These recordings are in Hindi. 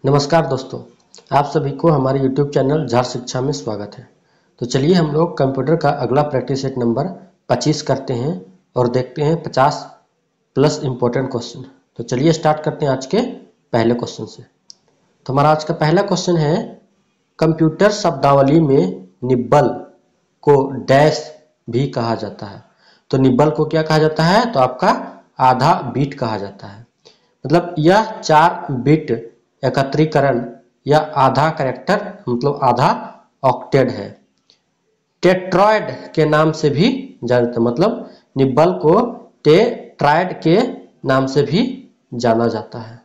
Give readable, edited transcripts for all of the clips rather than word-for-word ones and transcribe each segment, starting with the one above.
नमस्कार दोस्तों, आप सभी को हमारे YouTube चैनल झार शिक्षा में स्वागत है। तो चलिए हम लोग कंप्यूटर का अगला प्रैक्टिस सेट नंबर 25 करते हैं और देखते हैं 50 प्लस इम्पोर्टेंट क्वेश्चन। तो चलिए स्टार्ट करते हैं आज के पहले क्वेश्चन से। तो हमारा आज का पहला क्वेश्चन है, कंप्यूटर शब्दावली में निब्बल को डैश भी कहा जाता है। तो निब्बल को क्या कहा जाता है? तो आपका आधा बीट कहा जाता है। मतलब यह 4 बिट एकत्रीकरण या आधा कैरेक्टर मतलब आधा ऑक्टेट है। टेट्रॉयड के नाम से भी जानते, मतलब निब्बल को टेट्रायड के नाम से भी जाना जाता है।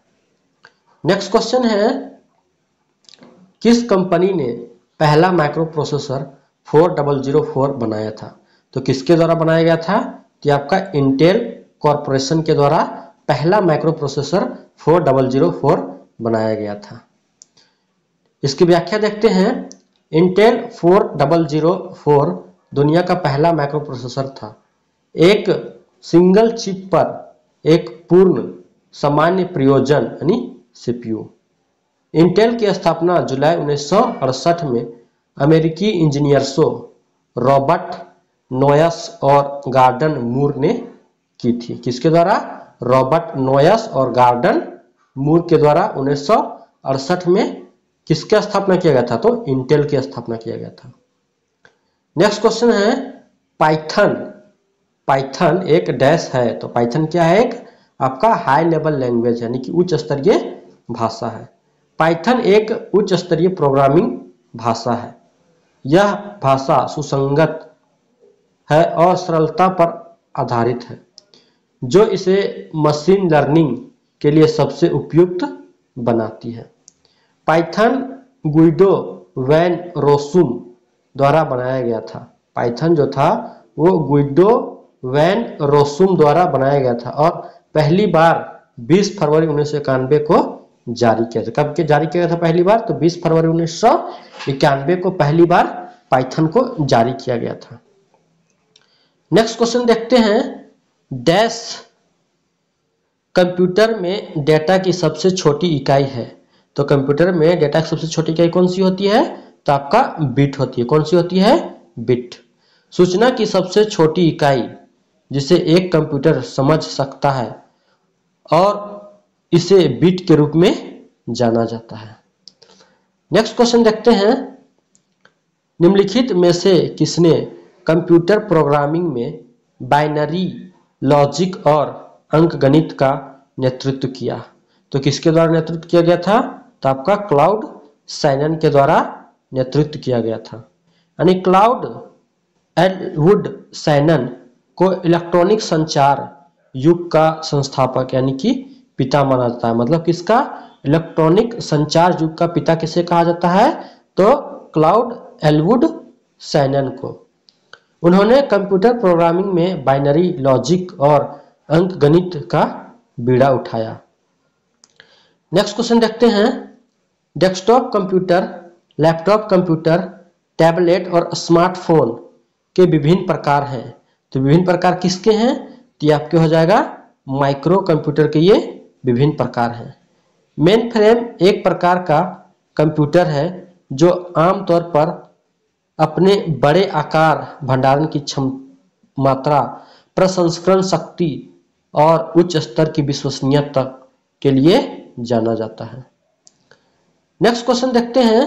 नेक्स्ट क्वेश्चन है, किस कंपनी ने पहला माइक्रो प्रोसेसर 4004 बनाया था? तो किसके द्वारा बनाया गया था? कि आपका इंटेल कॉरपोरेशन के द्वारा पहला माइक्रो प्रोसेसर 4004 बनाया गया था। इसकी व्याख्या देखते हैं। इंटेल 4004 दुनिया का पहला माइक्रो प्रोसेसर था। एक सिंगल चिप पर एक पूर्ण सामान्य प्रयोजन यानी सीपीयू। इंटेल की स्थापना जुलाई 1968 में अमेरिकी इंजीनियर्सों रॉबर्ट नोयस और गॉर्डन मूर ने की थी। किसके द्वारा? रॉबर्ट नोयस और गॉर्डन मूर के द्वारा 1968 में किसकी स्थापना किया गया था? तो इंटेल की स्थापना किया गया था। नेक्स्ट क्वेश्चन है, पाइथन एक डैश है। तो पाइथन क्या है? एक आपका हाई लेवल लैंग्वेज यानी कि उच्च स्तरीय भाषा है। पाइथन एक उच्च स्तरीय प्रोग्रामिंग भाषा है। यह भाषा सुसंगत है और सरलता पर आधारित है, जो इसे मशीन लर्निंग के लिए सबसे उपयुक्त बनाती है। पाइथन गुइडो वैन रोसुम द्वारा बनाया गया था। पाइथन जो था वो गुइडो वैन रोसुम द्वारा बनाया गया था और पहली बार 20 फरवरी 1991 को जारी किया था। कब के जारी किया गया था पहली बार? तो 20 फरवरी 1991 को पहली बार पाइथन को जारी किया गया था। नेक्स्ट क्वेश्चन देखते हैं, डैश कंप्यूटर में डेटा की सबसे छोटी इकाई है। तो कंप्यूटर में डेटा की सबसे छोटी इकाई कौन सी होती है? तो आपका बिट होती है। कौन सी होती है? बिट। सूचना की सबसे छोटी इकाई जिसे एक कंप्यूटर समझ सकता है और इसे बिट के रूप में जाना जाता है। नेक्स्ट क्वेश्चन देखते हैं, निम्नलिखित में से किसने कंप्यूटर प्रोग्रामिंग में बाइनरी लॉजिक और अंकगणित का नेतृत्व किया? तो किसके द्वारा नेतृत्व किया गया था? तो आपका क्लाउड साइनन के द्वारा नेतृत्व किया गया था। यानी क्लाउड एलवुड साइनन को इलेक्ट्रॉनिक संचार युग का संस्थापक यानी कि पिता माना जाता है। मतलब किसका? इलेक्ट्रॉनिक संचार युग का पिता किसे कहा जाता है? तो क्लाउड एलवुड साइनन को। उन्होंने कंप्यूटर प्रोग्रामिंग में बाइनरी लॉजिक और अंकगणित का बीड़ा उठाया। नेक्स्ट क्वेश्चन देखते हैं, desktop computer, laptop computer, tablet और स्मार्टफोन के विभिन्न प्रकार हैं। तो विभिन्न प्रकार किसके हैं? तो ये आपके हो जाएगा माइक्रो कंप्यूटर के ये विभिन्न प्रकार हैं। मेन फ्रेम एक प्रकार का कंप्यूटर है जो आमतौर पर अपने बड़े आकार, भंडारण की मात्रा, प्रसंस्करण शक्ति और उच्च स्तर की विश्वसनीयता के लिए जाना जाता है। नेक्स्ट क्वेश्चन देखते हैं,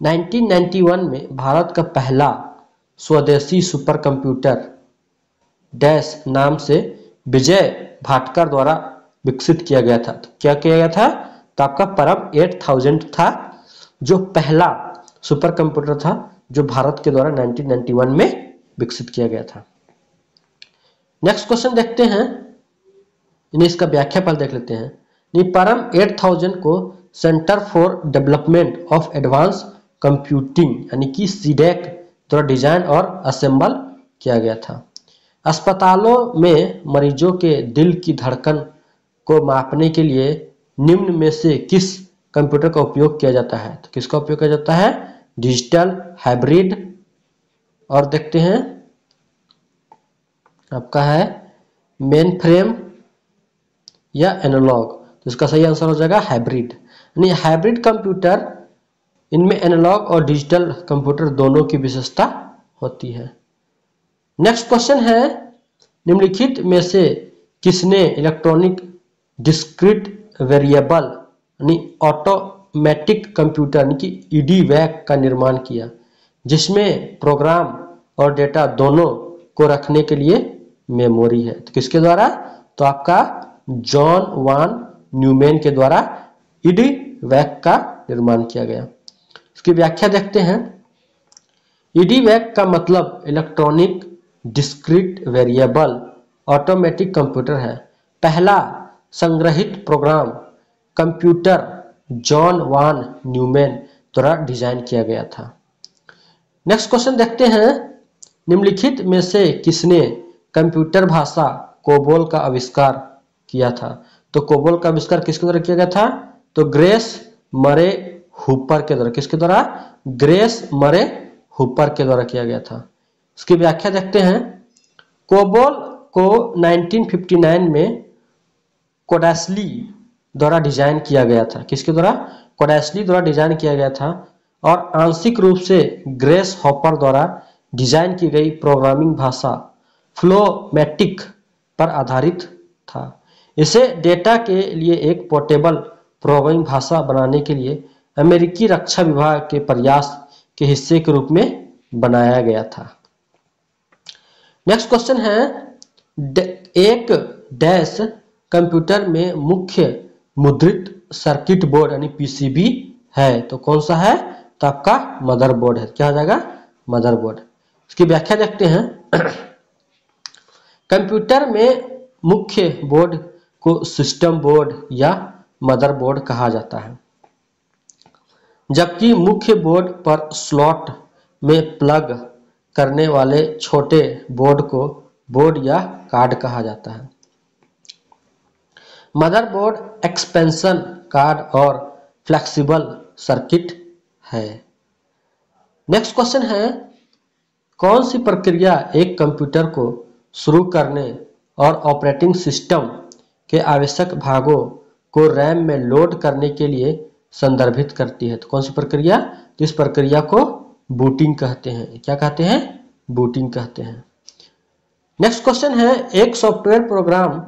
1991 में भारत का पहला स्वदेशी सुपर कंप्यूटर डैश नाम से विजय भाटकर द्वारा विकसित किया गया था। तो क्या किया गया था? तो आपका परम 8000 था, जो पहला सुपर कंप्यूटर था जो भारत के द्वारा 1991 में विकसित किया गया था। नेक्स्ट क्वेश्चन देखते हैं, इसका व्याख्या पहले देख लेते हैं। परम 8000 को centre for development of advance computing यानी कि सीडेक द्वारा डिजाइन और असेंबल किया गया था। अस्पतालों में मरीजों के दिल की धड़कन को मापने के लिए निम्न में से किस कंप्यूटर का उपयोग किया जाता है? तो किसका उपयोग किया जाता है? डिजिटल, हाइब्रिड और देखते हैं आपका है मेन फ्रेम या एनालॉग। तो इसका सही आंसर हो जाएगा हाइब्रिड। यानी हाइब्रिड कंप्यूटर, इनमें एनालॉग और डिजिटल कंप्यूटर दोनों की विशेषता होती है। नेक्स्ट क्वेश्चन है, निम्नलिखित में से किसने इलेक्ट्रॉनिक डिस्क्रीट वेरिएबल यानी ऑटोमेटिक कंप्यूटर यानी कि ईडीवैक का निर्माण किया, जिसमें प्रोग्राम और डेटा दोनों को रखने के लिए मेमोरी है? तो किसके द्वारा? तो आपका जॉन वान न्यूमैन के द्वारा ईडीवैक का निर्माण किया गया। इसकी व्याख्या देखते हैं। ईडीवैक का मतलब electronic discrete variable automatic computer है। पहला संग्रहित प्रोग्राम कंप्यूटर जॉन वान न्यूमैन द्वारा डिजाइन किया गया था। नेक्स्ट क्वेश्चन देखते हैं, निम्नलिखित में से किसने कंप्यूटर भाषा कोबोल का आविष्कार किया था? तो कोबोल का आविष्कार किसके द्वारा किया गया था? तो ग्रेस मरे हुपर के द्वारा। किसके द्वारा? ग्रेस मरे हुपर के द्वारा किया गया था। इसकी व्याख्या देखते हैं। कोबोल को 1959 में कोडास्ली द्वारा डिजाइन किया गया था। किसके द्वारा? कोडास्ली द्वारा डिजाइन किया गया था और आंशिक रूप से ग्रेस हॉपर द्वारा डिजाइन की गई प्रोग्रामिंग भाषा फ्लोमैटिक पर आधारित था। इसे डेटा के लिए एक पोर्टेबल प्रोग्रामिंग भाषा बनाने के लिए अमेरिकी रक्षा विभाग के प्रयास के हिस्से के रूप में बनाया गया था। नेक्स्ट क्वेश्चन है, एक डैश कंप्यूटर में मुख्य मुद्रित सर्किट बोर्ड यानी पीसीबी है, तो कौन सा है? तो आपका मदरबोर्ड है। क्या हो जाएगा? मदरबोर्ड। इसकी व्याख्या देखते हैं। कंप्यूटर में मुख्य बोर्ड को सिस्टम बोर्ड या मदरबोर्ड कहा जाता है, जबकि मुख्य बोर्ड पर स्लॉट में प्लग करने वाले छोटे बोर्ड को बोर्ड या कार्ड कहा जाता है। मदरबोर्ड एक्सपेंशन कार्ड और फ्लेक्सिबल सर्किट है। नेक्स्ट क्वेश्चन है, कौन सी प्रक्रिया एक कंप्यूटर को शुरू करने और ऑपरेटिंग सिस्टम के आवश्यक भागों को रैम में लोड करने के लिए संदर्भित करती है? तो कौन सी प्रक्रिया? तो इस प्रक्रिया को बूटिंग कहते हैं। क्या कहते हैं? बूटिंग कहते हैं। नेक्स्ट क्वेश्चन है, एक सॉफ्टवेयर प्रोग्राम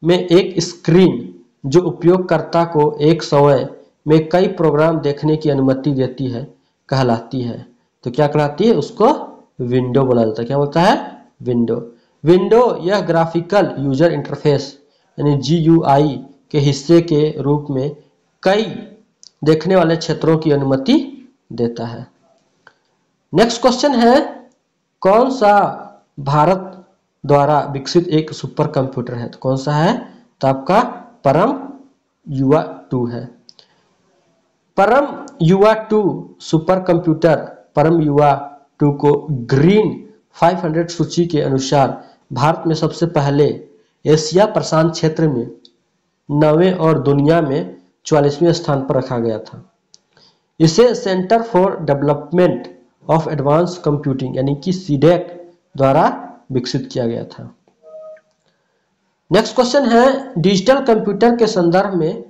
में एक स्क्रीन जो उपयोगकर्ता को एक समय में कई प्रोग्राम देखने की अनुमति देती है कहलाती है। तो क्या कहलाती है? उसको विंडो बोला जाता है। क्या बोलता है? विंडो। विंडो यह ग्राफिकल यूजर इंटरफेस यानी जीयूआई के हिस्से के रूप में कई देखने वाले क्षेत्रों की अनुमति देता है। नेक्स्ट क्वेश्चन है, कौन सा भारत द्वारा विकसित एक सुपर कंप्यूटर है? तो कौन सा है? तो आपका परम युवा 2 है। परम युवा 2 सुपर कंप्यूटर परम युवा 2 को ग्रीन 500 सूची के अनुसार भारत में सबसे पहले एशिया प्रशांत क्षेत्र में 9वें और दुनिया में 44वें स्थान पर रखा गया था। इसे centre for development of advance computing यानी कि सीडेक द्वारा विकसित किया गया था। नेक्स्ट क्वेश्चन है, डिजिटल कंप्यूटर के संदर्भ में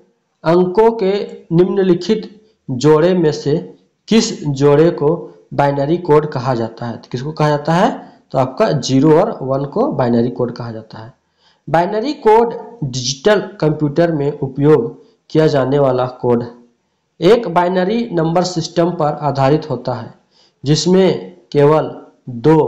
अंकों के निम्नलिखित जोड़े में से किस जोड़े को बाइनरी कोड कहा जाता है? तो किसको कहा जाता है? तो आपका 0 और 1 को बाइनरी कोड कहा जाता है। बाइनरी कोड डिजिटल कंप्यूटर में उपयोग किया जाने वाला कोड है। एक बाइनरी नंबर सिस्टम पर आधारित होता है जिसमें केवल 2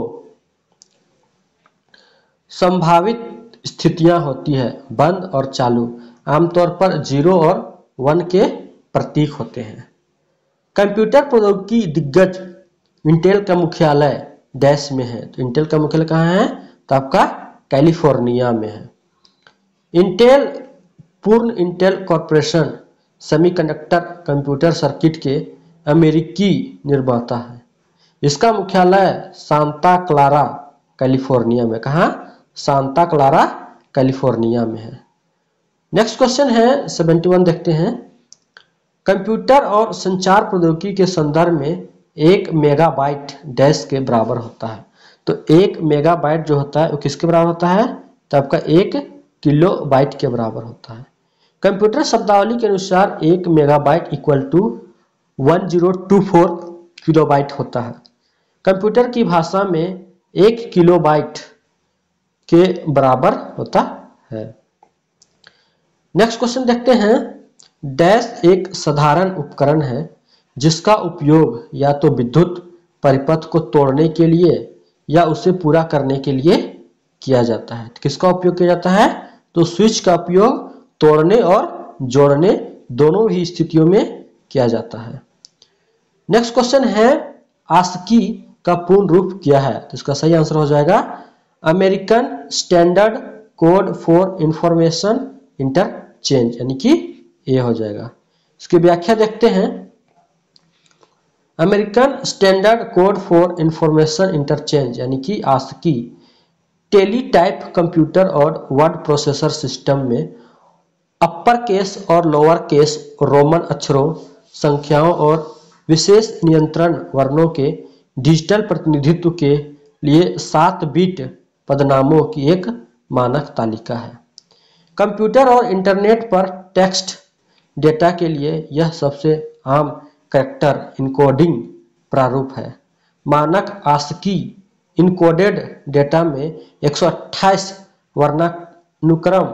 संभावित स्थितियां होती है, बंद और चालू। आमतौर पर 0 और 1 के प्रतीक होते हैं। कंप्यूटर प्रौद्योगिकी दिग्गज इंटेल का मुख्यालय डैश में है। तो इंटेल का मुख्यालय कहाँ है? तो आपका कैलिफोर्निया में है। इंटेल पूर्ण Intel corporation semiconductor computer circuit के अमेरिकी निर्माता है। इसका मुख्यालय सांता क्लारा कैलिफोर्निया में। कहाँ? सांता क्लारा कैलिफोर्निया में है। नेक्स्ट क्वेश्चन है 71 देखते हैं। कंप्यूटर और संचार प्रौद्योगिकी के संदर्भ में 1 मेगाबाइट डैश के बराबर होता है। तो 1 मेगाबाइट जो होता है वो किसके बराबर होता है? तो आपका 1 किलोबाइट के बराबर होता है। कंप्यूटर शब्दावली के अनुसार 1 मेगाबाइट इक्वल टू 1024 किलोबाइट होता है। कंप्यूटर की भाषा में 1 किलोबाइट के बराबर होता है। नेक्स्ट क्वेश्चन देखते हैं। डैश एक साधारण उपकरण है जिसका उपयोग या तो विद्युत परिपथ को तोड़ने के लिए या उसे पूरा करने के लिए किया जाता है। किसका उपयोग किया जाता है? तो स्विच का उपयोग तोड़ने और जोड़ने दोनों ही स्थितियों में किया जाता है। नेक्स्ट क्वेश्चन है आस्की का पूर्ण रूप क्या है? तो इसका सही आंसर हो जाएगा American standard code for information interchange, यानी कि ये हो जाएगा। इसकी व्याख्या देखते हैं। American standard code for information interchange यानी कि आस्की टेलीटाइप कंप्यूटर और वर्ड प्रोसेसर सिस्टम में अपर केस और लोअर केस रोमन अक्षरों, संख्याओं और विशेष नियंत्रण वर्णों के डिजिटल प्रतिनिधित्व के लिए 7 बिट पदनामों की एक मानक तालिका है। कंप्यूटर और इंटरनेट पर टेक्स्ट डेटा के लिए यह सबसे आम कैरेक्टर इनकोडिंग प्रारूप है। मानक आस्की इनकोडेड डेटा में 128 वर्णानुक्रम,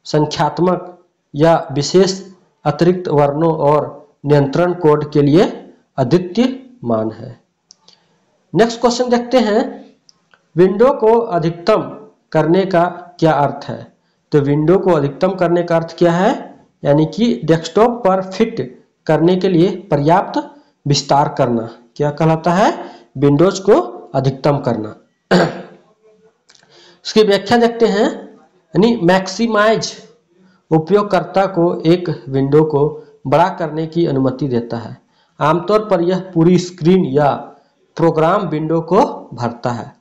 संख्यात्मक या विशेष अतिरिक्त वर्णों और नियंत्रण कोड के लिए अद्वितीय मान है। नेक्स्ट क्वेश्चन देखते हैं। विंडो को अधिकतम करने का क्या अर्थ है? तो विंडो को अधिकतम करने का अर्थ क्या है? यानी कि डेस्कटॉप पर फिट करने के लिए पर्याप्त विस्तार करना क्या कहलाता है? विंडोज को अधिकतम करना। इसकी व्याख्या देखते हैं। यानी मैक्सिमाइज उपयोगकर्ता को एक विंडो को बड़ा करने की अनुमति देता है। आमतौर पर यह पूरी स्क्रीन या प्रोग्राम विंडो को भरता है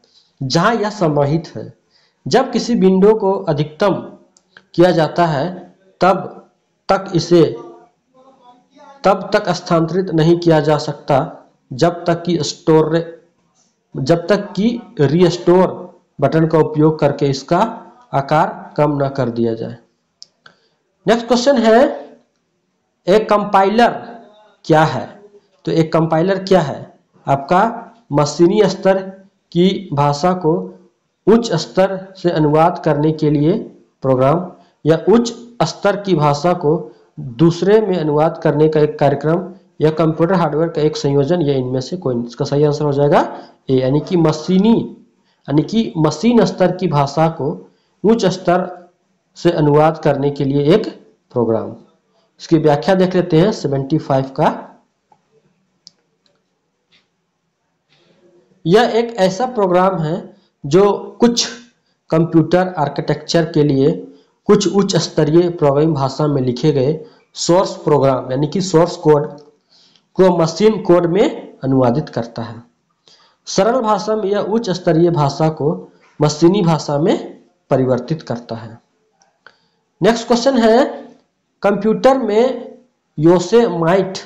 जहां यह समाहित है। जब किसी विंडो को अधिकतम किया जाता है तब तक स्थानांतरित नहीं किया जा सकता जब तक कि रीस्टोर बटन का उपयोग करके इसका आकार कम न कर दिया जाए। नेक्स्ट क्वेश्चन है एक कंपाइलर क्या है? तो एक कंपाइलर क्या है? आपका मशीनी स्तर की भाषा को उच्च स्तर से अनुवाद करने के लिए प्रोग्राम या उच्च स्तर की भाषा को दूसरे में अनुवाद करने का एक कार्यक्रम या कंप्यूटर हार्डवेयर का एक संयोजन या इनमें से कोई। इसका सही आंसर हो जाएगा ए, यानी कि मशीन स्तर की भाषा को उच्च स्तर से अनुवाद करने के लिए एक प्रोग्राम। इसकी व्याख्या देख लेते हैं 75 का। यह एक ऐसा प्रोग्राम है जो कुछ कंप्यूटर आर्किटेक्चर के लिए कुछ उच्च स्तरीय प्रोग्रामिंग भाषा में लिखे गए सोर्स प्रोग्राम यानी कि सोर्स कोड को मशीन कोड में अनुवादित करता है। सरल भाषा में यह उच्च स्तरीय भाषा को मशीनी भाषा में परिवर्तित करता है। नेक्स्ट क्वेश्चन है कंप्यूटर में Yosemite,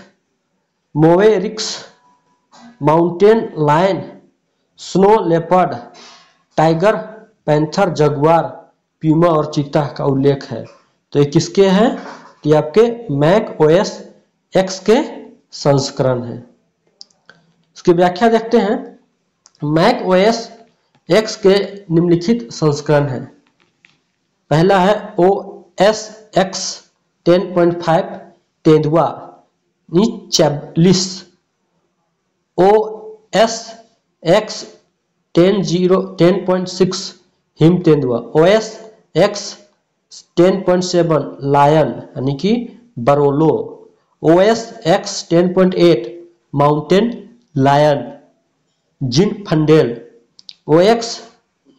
Mavericks, Mountain Lion, Snow Leopard, Tiger, Panther, Jaguar, Puma और चीता का उल्लेख है। तो ये किसके हैं? कि आपके मैक ओएस एक्स के संस्करण है। इसकी व्याख्या देखते हैं। मैक ओएस एक्स के निम्नलिखित संस्करण हैं। पहला है ओएस एक्स 10.5 तेंदुआ 40, ओएस एक्स 10.6 हिम तेंदुआ, ओएस एक्स 10.7 लायन यानी कि बरोलो, OS X 10.8 Mountain Lion Zinfandel, OS X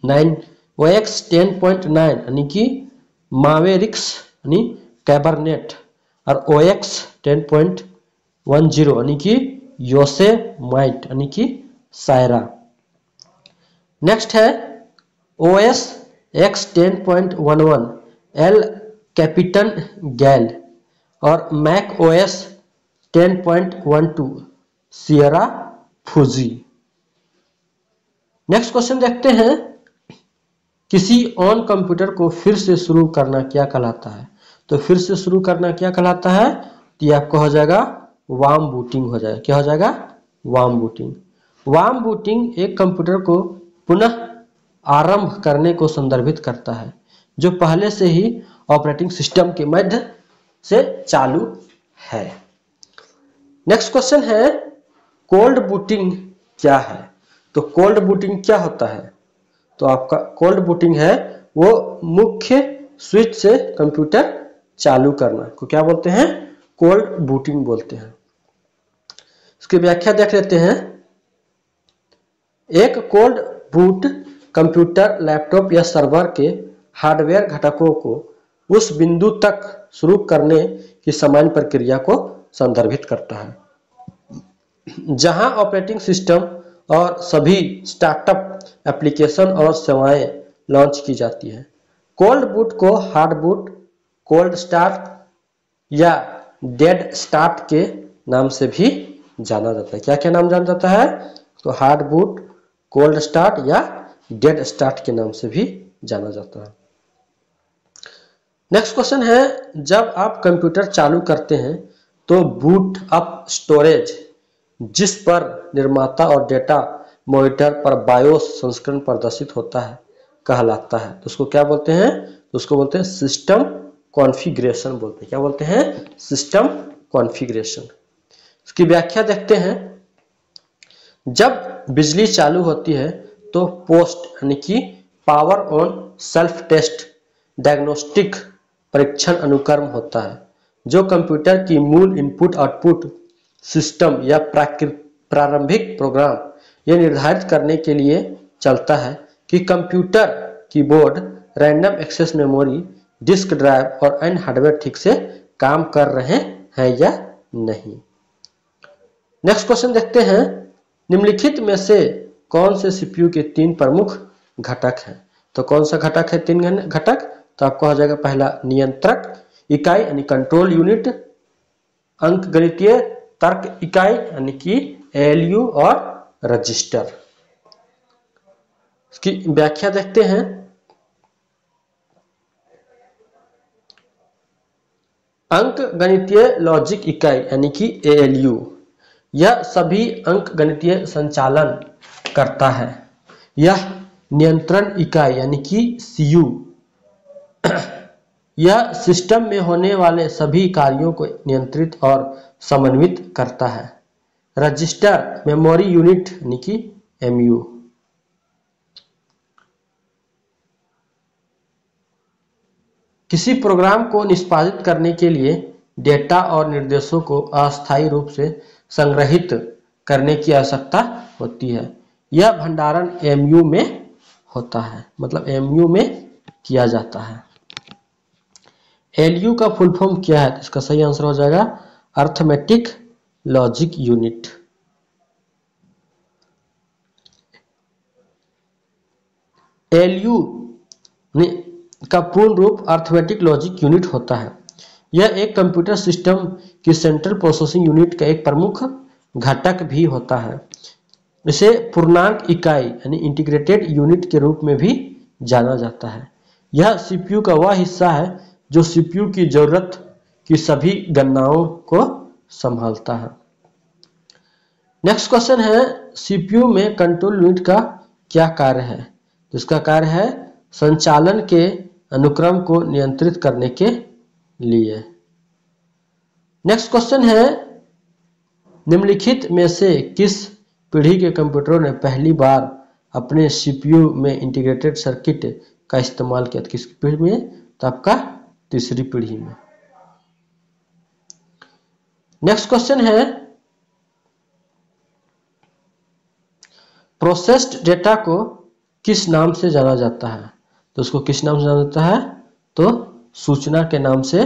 10.9 यानी कि मावेरिक्स यानी कैबरनेट और ओएक्स 10.10 यानी कि योसेमाइट यानी कि सायरा। नेक्स्ट है ओएस एक्स 10.11 एल कैपिटन गैल और मैक ओएस 10.12 सियरा फूजी। नेक्स्ट क्वेश्चन देखते हैं। किसी ऑन कंप्यूटर को फिर से शुरू करना क्या कहलाता है? तो फिर से शुरू करना क्या कहलाता है? तो ये आपका हो जाएगा वार्म बूटिंग हो जाएगा। क्या हो जाएगा? Warm booting. वार्म बूटिंग एक कंप्यूटर को पुनः आरंभ करने को संदर्भित करता है जो पहले से ही ऑपरेटिंग सिस्टम के मध्य से चालू है। नेक्स्ट क्वेश्चन है कोल्ड बूटिंग क्या है? तो कोल्ड बूटिंग क्या होता है? तो आपका कोल्ड बूटिंग है वो मुख्य स्विच से कंप्यूटर चालू करना को क्या बोलते हैं? कोल्ड बूटिंग बोलते हैं। इसकी व्याख्या देख लेते हैं। एक कोल्ड बूट कंप्यूटर, लैपटॉप या सर्वर के हार्डवेयर घटकों को उस बिंदु तक शुरू करने की सामान्य प्रक्रिया को संदर्भित करता है जहां ऑपरेटिंग सिस्टम और सभी स्टार्टअप एप्लीकेशन और सेवाएं लॉन्च की जाती है। कोल्ड बूट को हार्ड बूट, कोल्ड स्टार्ट या डेड स्टार्ट के नाम से भी जाना जाता है। क्या क्या नाम जाना जाता है? तो हार्ड बूट, कोल्ड स्टार्ट या डेड स्टार्ट के नाम से भी जाना जाता है। नेक्स्ट क्वेश्चन है जब आप कंप्यूटर चालू करते हैं तो बूट अप स्टोरेज जिस पर निर्माता और डेटा मॉनिटर पर बायोस संस्करण प्रदर्शित होता है कहलाता है। तो उसको क्या बोलते हैं? तो उसको बोलते हैं सिस्टम कॉन्फ़िगरेशन बोलते हैं। क्या बोलते हैं? System configuration. इसकी व्याख्या देखते हैं। जब बिजली चालू होती है तो पोस्ट यानी कि power on self test diagnostic परीक्षण अनुक्रम होता है जो कंप्यूटर की मूल इनपुट आउटपुट सिस्टम या प्रारंभिक प्रोग्राम यह निर्धारित करने के लिए चलता है कि computer keyboard, random access memory, disk drive और अन्य हार्डवेयर ठीक से काम कर रहे हैं या नहीं। नेक्स्ट क्वेश्चन देखते हैं। निम्नलिखित में से कौन से सीपीयू के 3 प्रमुख घटक हैं? तो कौन सा घटक है 3 घटक? तो आपका हो जाएगा पहला नियंत्रक इकाई यानी कंट्रोल यूनिट, अंकगणितीय तर्क इकाई यानी कि एएलयू और रजिस्टर। इसकी व्याख्या देखते हैं। अंकगणितीय लॉजिक इकाई यानी कि एएलयू यह सभी अंकगणितीय संचालन करता है। यह नियंत्रण इकाई यानी कि सीयू यह सिस्टम में होने वाले सभी कार्यों को नियंत्रित और समन्वित करता है। रजिस्टर मेमोरी यूनिट यानी कि एमयू। किसी प्रोग्राम को निष्पादित करने के लिए डेटा और निर्देशों को अस्थायी रूप से संग्रहित करने की आवश्यकता होती है। यह भंडारण एमयू में होता है, मतलब एमयू में किया जाता है। एलयू का फुल फॉर्म क्या है? इसका सही आंसर हो जाएगा अर्थमेटिक लॉजिक यूनिट। एलयू का पूर्ण रूप अर्थमेटिक लॉजिक यूनिट होता है। यह एक कंप्यूटर सिस्टम की सेंट्रल प्रोसेसिंग यूनिट का एक प्रमुख घटक भी होता है। इसे पूर्णांक इकाई यानी इंटीग्रेटेड यूनिट के रूप में भी जाना जाता है। यह सीपीयू का वह हिस्सा है जो सीपीयू की जरूरत की सभी गणनाओं को संभालता है। नेक्स्ट क्वेश्चन है सीपीयू में कंट्रोल यूनिट का क्या कार्य है? जिसका कार्य है संचालन के अनुक्रम को नियंत्रित करने के लिए। नेक्स्ट क्वेश्चन है निम्नलिखित में से किस पीढ़ी के कंप्यूटरों ने पहली बार अपने सीपीयू में इंटीग्रेटेड सर्किट का इस्तेमाल किया? किस पीढ़ी में? तो आपका तीसरी पीढ़ी में। नेक्स्ट क्वेश्चन है प्रोसेस्ड डेटा को किस नाम से जाना जाता है? तो उसको किस नाम से जाना जाता है? तो सूचना के नाम से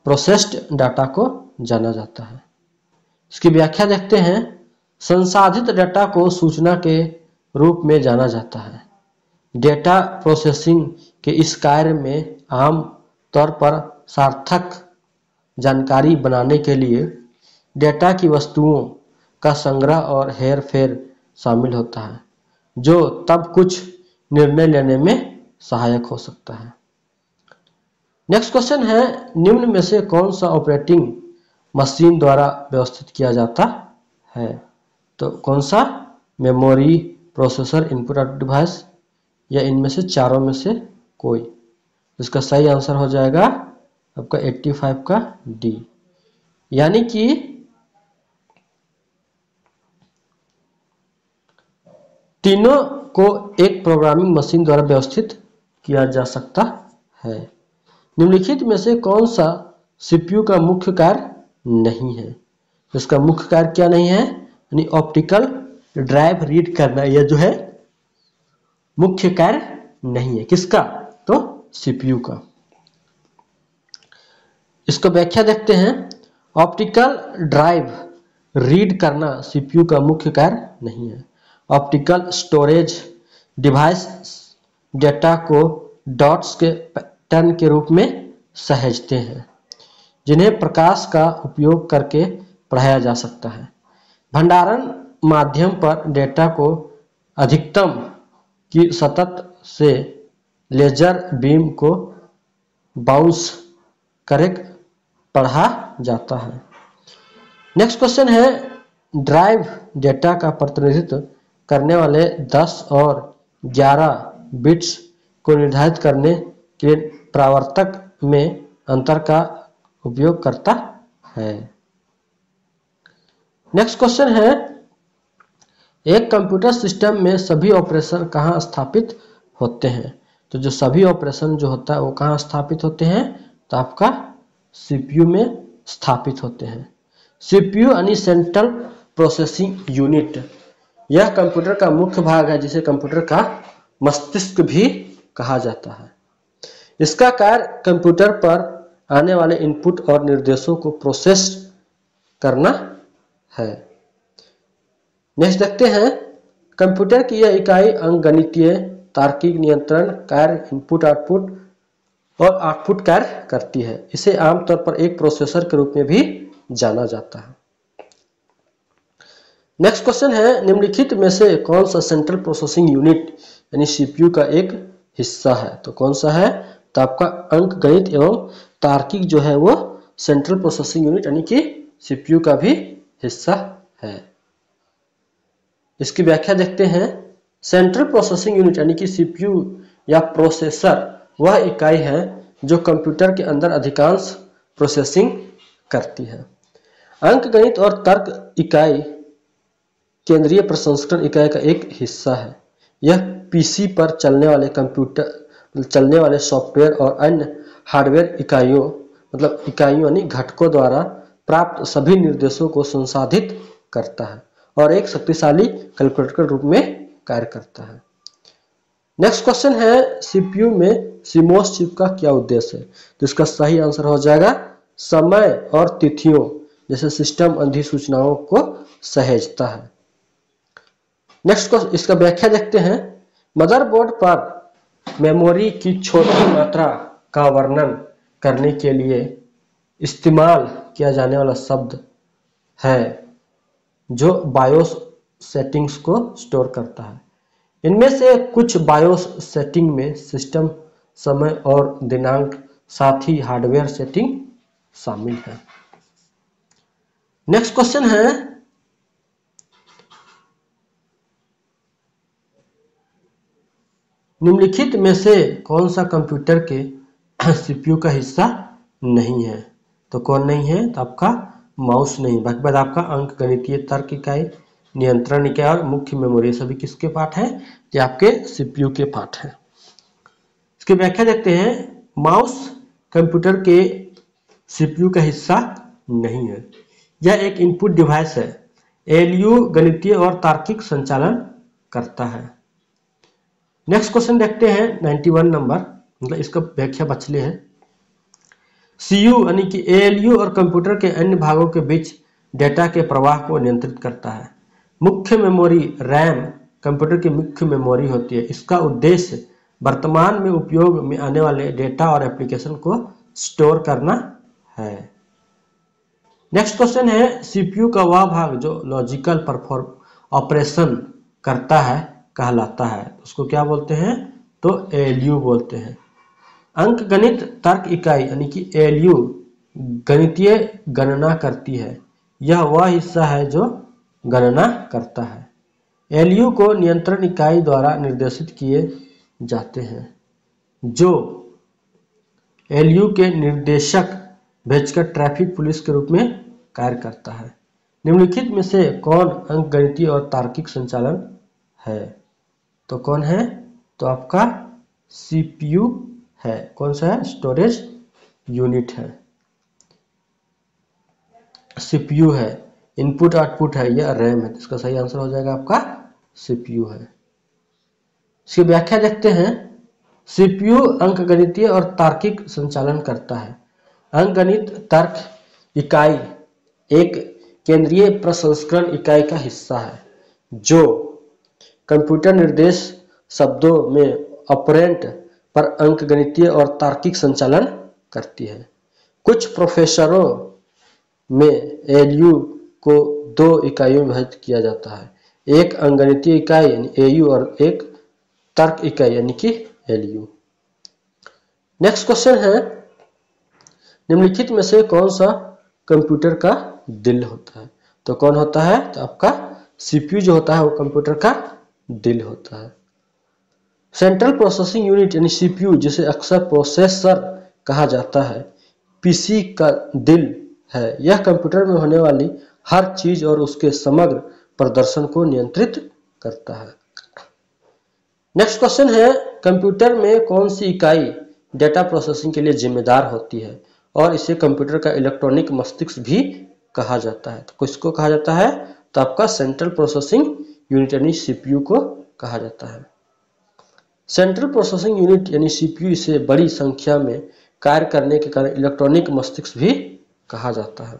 प्रोसेस्ड डाटा को जाना जाता है। इसकी व्याख्या देखते हैं। संसाधित डेटा को सूचना के रूप में जाना जाता है। डेटा प्रोसेसिंग के इस कार्य में आम तौर पर सार्थक जानकारी बनाने के लिए डेटा की वस्तुओं का संग्रह और हेरफेर शामिल होता है, जो तब कुछ निर्णय लेने में सहायक हो सकता है। नेक्स्ट क्वेश्चन है, निम्न में से कौन सा ऑपरेटिंग मशीन द्वारा व्यवस्थित किया जाता है? तो कौन सा? Memory, processor, input output device, या इनमें से चारों में से कोई? इसका सही आंसर हो जाएगा आपका 85 का डी। यानी कि तीनों को एक प्रोग्रामिंग मशीन द्वारा व्यवस्थित किया जा सकता है। निम्नलिखित में से कौन सा सीपीयू का मुख्य कार्य नहीं है? इसका मुख्य कार्य क्या नहीं है? यानी ऑप्टिकल ड्राइव रीड करना, यह जो है मुख्य कार्य नहीं है। किसका? तो सीपीयू का। इसको व्याख्या देखते हैं। ऑप्टिकल ड्राइव रीड करना सीपीयू का मुख्य कार्य नहीं है। ऑप्टिकल स्टोरेज डिवाइस डेटा को डॉट्स के पैटर्न के रूप में सहेजते हैं, जिन्हें प्रकाश का उपयोग करके पढ़ाया जा सकता है। भंडारण माध्यम पर डेटा को अधिकतम की सतत से लेजर बीम को बाउंस करे पढ़ा जाता है। नेक्स्ट क्वेश्चन है, ड्राइव डेटा का प्रतिनिधित्व करने वाले 10 और 11 बिट्स को निर्धारित करने के लिए परावर्तक में अंतर का उपयोग करता है। नेक्स्ट क्वेश्चन है, एक कंप्यूटर सिस्टम में सभी ऑपरेशन कहाँ स्थापित होते हैं? तो जो सभी ऑपरेशन जो होता है वो कहाँ स्थापित होते हैं? तो आपका सीपीयू में स्थापित होते हैं। सीपीयू यानी सेंट्रल प्रोसेसिंग यूनिट, यह कंप्यूटर का मुख्य भाग है, जिसे कंप्यूटर का मस्तिष्क भी कहा जाता है। इसका कार्य कंप्यूटर पर आने वाले इनपुट और निर्देशों को प्रोसेस करना है। नेक्स्ट देखते हैं, कंप्यूटर की यह इकाई अंकगणितीय तार्किक नियंत्रण कार्य, इनपुट आउटपुट और आउटपुट कार्य करती है। इसे आमतौर पर एक प्रोसेसर के रूप में भी जाना जाता है। नेक्स्ट क्वेश्चन है, निम्नलिखित में से कौन सा सेंट्रल प्रोसेसिंग यूनिट यानी सीपीयू का एक हिस्सा है? तो कौन सा है? तो आपका अंकगणित एवं तार्किक जो है वो सेंट्रल प्रोसेसिंग यूनिट यानी कि सीपीयू का भी हिस्सा है। इसकी व्याख्या देखते हैं। सेंट्रल प्रोसेसिंग यूनिट यानी कि सीपीयू या प्रोसेसर वह इकाई है जो कंप्यूटर के अंदर अधिकांश प्रोसेसिंग करती है। अंकगणित और तर्क इकाई केंद्रीय प्रसंस्करण इकाई का एक हिस्सा है। यह पीसी पर चलने वाले सॉफ्टवेयर और अन्य हार्डवेयर इकाइयों यानी घटकों द्वारा प्राप्त सभी निर्देशों को संसाधित करता है और एक शक्तिशाली कैलकुलेटर के रूप में कार्य करता है। नेक्स्ट क्वेश्चन है, सीपीयू में सीमोस चिप का क्या उद्देश्य है? तो इसका सही आंसर हो जाएगा समय और तिथियों जैसे सिस्टम अधिसूचनाओं को सहेजता है। नेक्स्ट क्वेश्चन, इसका व्याख्या देखते हैं। मदरबोर्ड पर मेमोरी की छोटी मात्रा का वर्णन करने के लिए इस्तेमाल किया जाने वाला शब्द है जो बायोस सेटिंग्स को स्टोर करता है। इनमें से कुछ बायोस सेटिंग में सिस्टम समय और दिनांक साथ ही हार्डवेयर सेटिंग शामिल है। नेक्स्ट क्वेश्चन है, निम्नलिखित में से कौन सा कंप्यूटर के सीपीयू का हिस्सा नहीं है? तो कौन नहीं है? तो आपका माउस नहीं। बाकी बाद आपका अंकगणितीय तर्क इकाई, नियंत्रण इकाई और मुख्य मेमोरी सभी किसके पार्ट हैं? ये आपके सीपीयू के पार्ट हैं। इसकी व्याख्या देखते हैं। माउस कंप्यूटर के सीपीयू का हिस्सा नहीं है। यह एक इनपुट डिवाइस है। एलयू गणितीय और तार्किक संचालन करता है। नेक्स्ट क्वेश्चन देखते हैं 91 नंबर, मतलब इसका व्याख्या बचले है। सीयू यानी कि एएलयू और कंप्यूटर के अन्य भागों के बीच डेटा के प्रवाह को नियंत्रित करता है। मुख्य मेमोरी रैम कंप्यूटर की मुख्य मेमोरी होती है। इसका उद्देश्य वर्तमान में उपयोग में आने वाले डेटा और एप्लीकेशन को स्टोर करना है। नेक्स्ट क्वेश्चन है, सीपीयू का वह भाग जो लॉजिकल ऑपरेशन करता है कहलाता है, उसको क्या बोलते हैं? तो एएलयू बोलते हैं। अंकगणित तर्क इकाई यानी कि एएलयू गणितीय गणना करती है। यह वह हिस्सा है जो गणना करता है। एएलयू को नियंत्रण इकाई द्वारा निर्देशित किए जाते हैं, जो एएलयू के निर्देशक भेजकर ट्रैफिक पुलिस के रूप में कार्य करता है। निम्नलिखित में से कौन अंकगणितीय और तार्किक संचालन है? तो कौन है? तो आपका सीपीयू है। कौन सा है? स्टोरेज यूनिट है, सीपीयू है। इनपुट आउटपुट है या रैम है, इसका सही आंसर हो जाएगा आपका सीपीयू है। इसकी व्याख्या देखते हैं। सीपीयू अंकगणितीय और तार्किक संचालन करता है। अंकगणित तर्क इकाई एक केंद्रीय प्रसंस्करण इकाई का हिस्सा है, जो कंप्यूटर निर्देश शब्दों में ऑपरेंड पर अंकगणितीय और तार्किक संचालन करती है। कुछ प्रोसेसरों में एएलयू को दो इकाइयों में विभाजित किया जाता है, एक अंकगणितीय इकाई यानी एयू और एक तर्क इकाई यानी कि एलयू। नेक्स्ट क्वेश्चन है, निम्नलिखित में से कौन सा कंप्यूटर का दिल होता है? तो कौन होता है? तो आपका सीपीयू जो होता है वो कंप्यूटर का दिल होता है। सेंट्रल प्रोसेसिंग यूनिट यानी सीपीयू, जिसे अक्सर प्रोसेसर कहा जाता है, पीसी का दिल है। यह कंप्यूटर में होने वाली हर चीज और उसके समग्र प्रदर्शन को नियंत्रित करता है। नेक्स्ट क्वेश्चन है, कंप्यूटर में कौन सी इकाई डेटा प्रोसेसिंग के लिए जिम्मेदार होती है और इसे कंप्यूटर का इलेक्ट्रॉनिक मस्तिष्क भी कहा जाता है? तो किसको कहा जाता है? तो आपका सेंट्रल प्रोसेसिंग यूनिट यानी सीपीयू को कहा जाता है। सेंट्रल प्रोसेसिंग यूनिट यानी सीपीयू इसे बड़ी संख्या में कार्य करने के कारण इलेक्ट्रॉनिक मस्तिष्क भी कहा जाता है।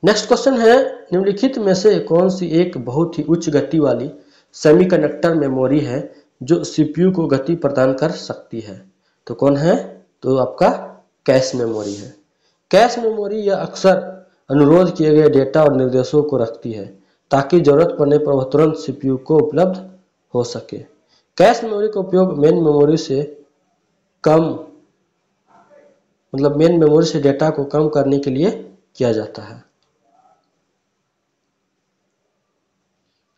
नेक्स्ट क्वेश्चन है, निम्नलिखित में से कौन सी एक बहुत ही उच्च गति वाली सेमीकंडक्टर मेमोरी है जो सीपीयू को गति प्रदान कर सकती है? तो कौन है? तो आपका कैश मेमोरी है। कैश मेमोरी यह अक्सर अनुरोध किए गए डेटा और निर्देशों को रखती है ताकि जरूरत पड़ने पर वह तुरंत सीपीयू को उपलब्ध हो सके। कैश मेमोरी का उपयोग मेन मेमोरी से डेटा को कम करने के लिए किया जाता है।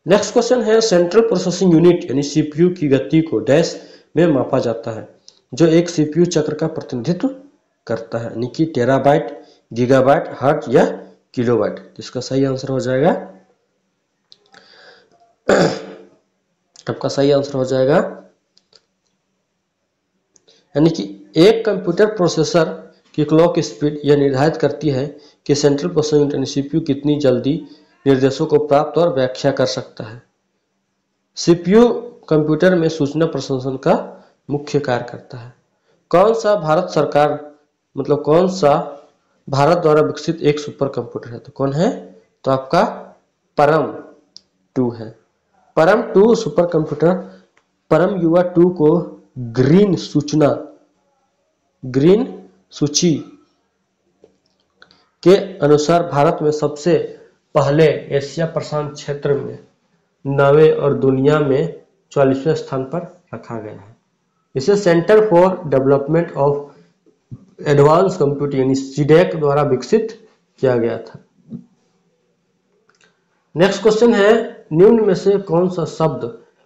नेक्स्ट क्वेश्चन है, सेंट्रल प्रोसेसिंग यूनिट यानी सीपीयू की गति को डैश में मापा जाता है, जो एक सीपीयू चक्र का प्रतिनिधित्व करता है, यानी कि टेराबाइट, गीगाबाइट, हर्ट्ज या किलोबाइट। इसका सही आंसर हो जाएगा आपका सही आंसर हो जाएगा, यानी कि एक कंप्यूटर प्रोसेसर की क्लॉक स्पीड यह निर्धारित करती है कि सेंट्रल प्रोसेसिंग यूनिट यानी सीपीयू कितनी जल्दी निर्देशों को प्राप्त और व्याख्या कर सकता है। सीपीयू कंप्यूटर में सूचना प्रसंस्करण का मुख्य कार्य करता है। कौन सा भारत द्वारा विकसित एक सुपर कंप्यूटर है? तो कौन है? तो आपका परम 2 है। परम 2 सुपर कंप्यूटर परम युवा 2 को ग्रीन सूची के अनुसार भारत में सबसे पहले एशिया प्रशांत क्षेत्र में 9वें और दुनिया में 44वें स्थान पर रखा गया है। इसे centre for development of advance computing यानी सीडेक द्वारा विकसित किया गया था। नेक्स्ट क्वेश्चन है, निम्न में से कौन सा शब्द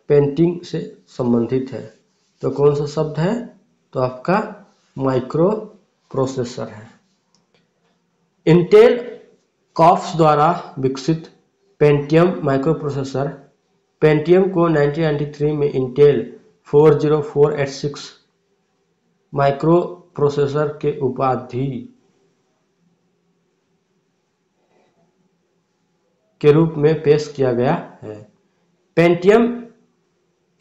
पेंटिंग से संबंधित है? तो कौन सा शब्द है? तो आपका माइक्रो प्रोसेसर है। इंटेल कॉर्प्स द्वारा विकसित पेंटियम माइक्रो प्रोसेसर पेंटियम को 1993 में इंटेल 40486 माइक्रो प्रोसेसर के उपाधि के रूप में पेश किया गया है। पेंटियम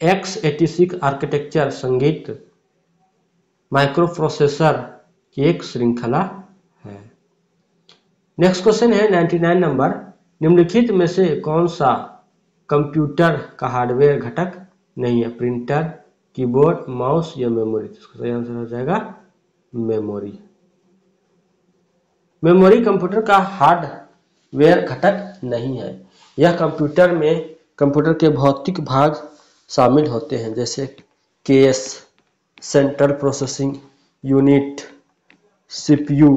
x86 आर्किटेक्चर संगीत माइक्रोप्रोसेसर की एक श्रृंखला है। नेक्स्ट क्वेश्चन है 99 नंबर, निम्नलिखित में से कौन सा कंप्यूटर का हार्डवेयर घटक नहीं है? प्रिंटर, कीबोर्ड, माउस या मेमोरी? इसका सही आंसर हो जाएगा मेमोरी। मेमोरी कंप्यूटर का हार्डवेयर घटक नहीं है। यह कंप्यूटर के भौतिक भाग शामिल होते हैं, जैसे case, central processing unit, CPU,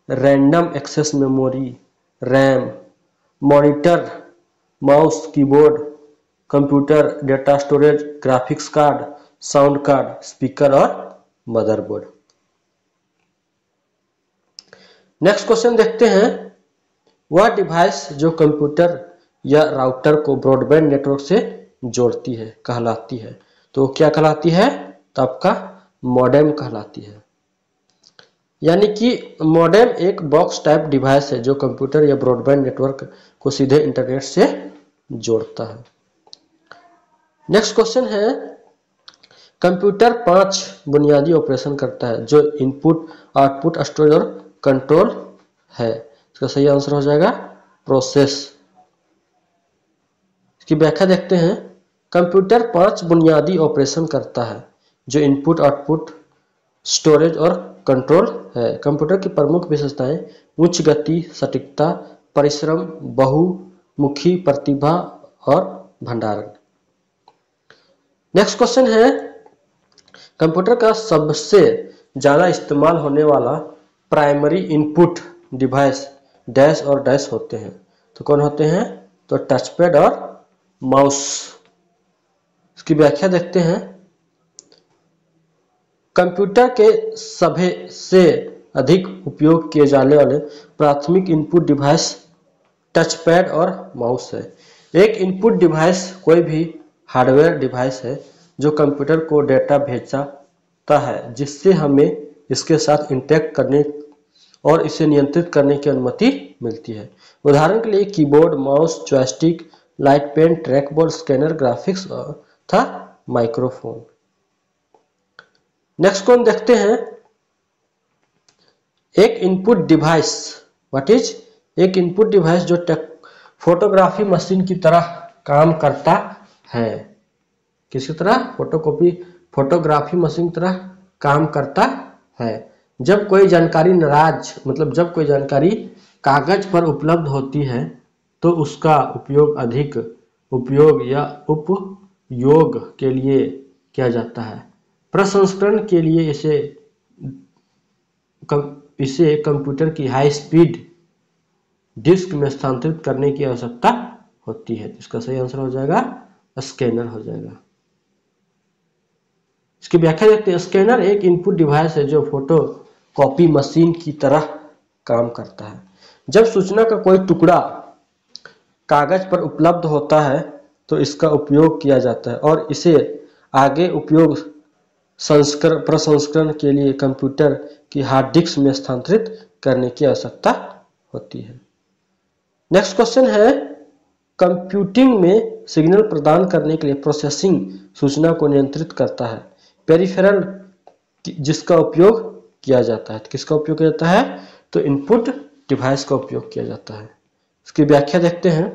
random access memory, RAM, monitor, mouse, keyboard, computer, data storage, graphics card, sound card, speaker और मदरबोर्ड। नेक्स्ट क्वेश्चन देखते हैं, वह डिवाइस जो कंप्यूटर या राउटर को ब्रॉडबैंड नेटवर्क से जोड़ती है कहलाती है, तो क्या कहलाती है? तो आपका मॉडेम कहलाती है। यानी कि मॉडेम एक बॉक्स टाइप डिवाइस है जो कंप्यूटर या ब्रॉडबैंड नेटवर्क को सीधे इंटरनेट से जोड़ता है। नेक्स्ट क्वेश्चन है, कंप्यूटर 5 बुनियादी ऑपरेशन करता है जो इनपुट, आउटपुट, स्टोरेज और कंट्रोल है। इसका सही आंसर हो जाएगा प्रोसेस। इसकी व्याख्या देखते हैं, कंप्यूटर 5 बुनियादी ऑपरेशन करता है जो इनपुट, आउटपुट, स्टोरेज और कंट्रोल है। कंप्यूटर की प्रमुख विशेषताएं उच्च गति, सटीकता, परिश्रम, बहुमुखी प्रतिभा और भंडारण। नेक्स्ट क्वेश्चन है, कंप्यूटर का सबसे ज्यादा इस्तेमाल होने वाला प्राइमरी इनपुट डिवाइस डैश और डैश होते हैं, तो कौन होते हैं? तो टचपैड और माउस। इसकी व्याख्या देखते हैं, कंप्यूटर के सभी से अधिक उपयोग किए जाने वाले प्राथमिक इनपुट डिवाइस टचपैड और माउस है। एक इनपुट डिवाइस कोई भी हार्डवेयर डिवाइस है जो कंप्यूटर को डेटा भेजता है जिससे हमें इसके साथ इंटरेक्ट करने और इसे नियंत्रित करने की अनुमति मिलती है। उदाहरण के लिए keyboard, mouse, joystick, light pen, track ball, scanner, graphics तथा माइक्रोफोन। नेक्स्ट कौन देखते हैं, एक इनपुट डिवाइस, व्हाट इज? एक इनपुट डिवाइस जो फोटोग्राफी मशीन की तरह काम करता है। किसकी तरह? फोटोग्राफी मशीन की तरह काम करता है। जब कोई जानकारी जब कोई जानकारी कागज पर उपलब्ध होती है तो उसका उपयोग अधिक उपयोग या उपयोग के लिए किया जाता है। प्रसंस्करण के लिए इसे कंप्यूटर की हाई स्पीड डिस्क में स्थानांतरित करने की आवश्यकता होती है। इसका सही आंसर हो जाएगा स्कैनर हो जाएगा। इसकी व्याख्या देखते हैं, स्कैनर एक इनपुट डिवाइस है जो फोटो कॉपी मशीन की तरह काम करता है। जब सूचना का कोई टुकड़ा कागज पर उपलब्ध होता है तो इसका उपयोग किया जाता है और इसे आगे उपयोग प्रसंस्करण के लिए कंप्यूटर की हार्ड डिस्क में स्थानांतरित करने की आवश्यकता होती है। नेक्स्ट क्वेश्चन है, कंप्यूटिंग में सिग्नल प्रदान करने के लिए प्रोसेसिंग सूचना को नियंत्रित करता है। पेरिफेरल जिसका उपयोग किया जाता है, किसका उपयोग किया जाता है? तो इनपुट डिवाइस का उपयोग किया जाता है। इसकी व्याख्या देखते हैं,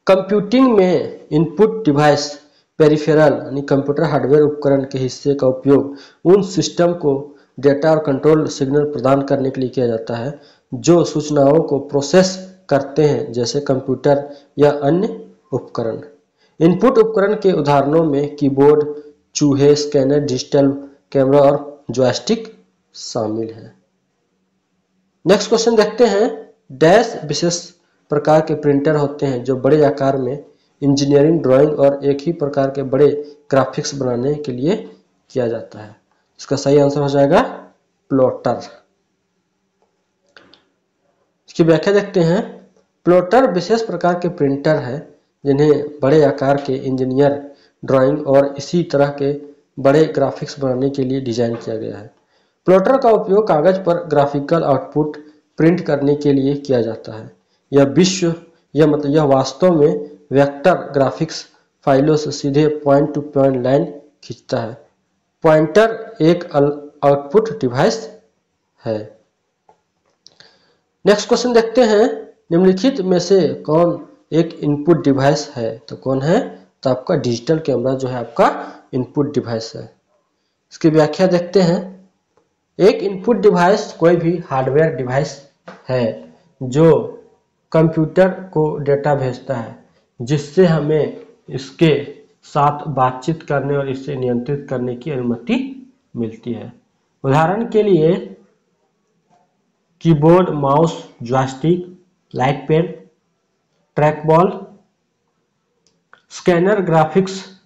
कंप्यूटिंग में इनपुट डिवाइस पेरिफेरल यानी कंप्यूटर हार्डवेयर उपकरण के हिस्से का उपयोग उन सिस्टम को डेटा और कंट्रोल सिग्नल प्रदान करने के लिए किया जाता है जो सूचनाओं को प्रोसेस करते हैं, जैसे कंप्यूटर या अन्य उपकरण। इनपुट उपकरण के उदाहरणों में कीबोर्ड, चूहे, स्कैनर, डिजिटल कैमरा और जॉयस्टिक शामिल है। नेक्स्ट क्वेश्चन देखते हैं, डैश विशेष प्रकार के प्रिंटर होते हैं जो बड़े आकार में इंजीनियरिंग, ड्राइंग और एक ही प्रकार के बड़े ग्राफिक्स बनाने के लिए किया जाता है। इसका सही आंसर हो जाएगा प्लॉटर। इसकी व्याख्या देखते हैं, प्लॉटर विशेष प्रकार के प्रिंटर है जिन्हें बड़े आकार के इंजीनियर, ड्राइंग और इसी तरह के बड़े ग्राफिक्स बनाने के लिए डिजाइन किया गया है। प्लॉटर का उपयोग कागज पर ग्राफिकल आउटपुट प्रिंट करने के लिए किया जाता है। यह वास्तव में वेक्टर ग्राफिक्स फाइलों से सीधे पॉइंट टू पॉइंट लाइन खींचता है। पॉइंटर एक आउटपुट डिवाइस है। नेक्स्ट क्वेश्चन देखते हैं, निम्नलिखित में से कौन एक इनपुट डिवाइस है? तो कौन है? तो आपका डिजिटल कैमरा जो है आपका इनपुट डिवाइस है। इसकी व्याख्या देखते हैं, एक इनपुट डिवाइस कोई भी हार्डवेयर डिवाइस है जो कंप्यूटर को डेटा भेजता है जिससे हमें इसके साथ बातचीत करने और इसे नियंत्रित करने की अनुमति मिलती है। उदाहरण के लिए keyboard, mouse, joystick, light pen, track ball, scanner, graphics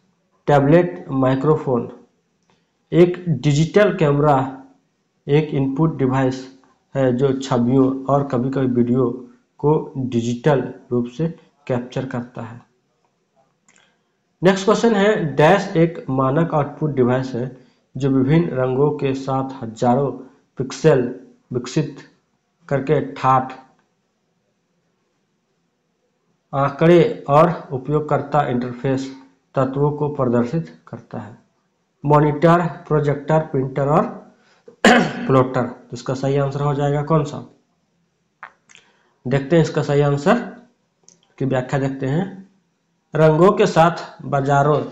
tablet, microphone. एक डिजिटल कैमरा एक इनपुट डिवाइस है जो छवियों और कभी-कभी वीडियो को डिजिटल रूप से कैप्चर करता है। नेक्स्ट क्वेश्चन है, डैश एक मानक आउटपुट डिवाइस है जो विभिन्न रंगों के साथ हजारों पिक्सेल विकसित करके ठाठ, आंकड़े और उपयोगकर्ता इंटरफेस तत्वों को प्रदर्शित करता है। मॉनिटर, प्रोजेक्टर, प्रिंटर और प्लॉटर। तो इसका सही आंसर हो जाएगा कौन सा? देखते हैं इसका सही आंसर की व्याख्या देखते हैं। रंगों के साथ बाजारों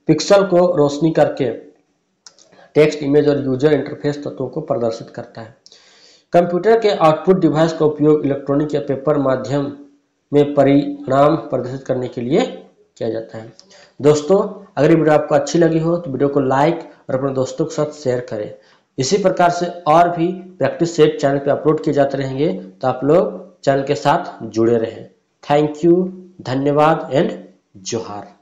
पिक्सल को रोशनी करके टेक्स्ट, इमेज और यूजर इंटरफेस तत्वों को प्रदर्शित करता है। कंप्यूटर के आउटपुट डिवाइस का उपयोग इलेक्ट्रॉनिक या पेपर माध्यम में परिणाम प्रदर्शित करने के लिए किया जाता है। दोस्तों, अगर ये वीडियो आपको अच्छी लगी हो तो वीडियो को लाइक और अपने दोस्तों के साथ शेयर करें। इसी प्रकार से और भी प्रैक्टिस सेट चैनल पे अपलोड किए जाते रहेंगे, तो आप लोग चैनल के साथ जुड़े रहें। थैंक यू, धन्यवाद एंड जोहार।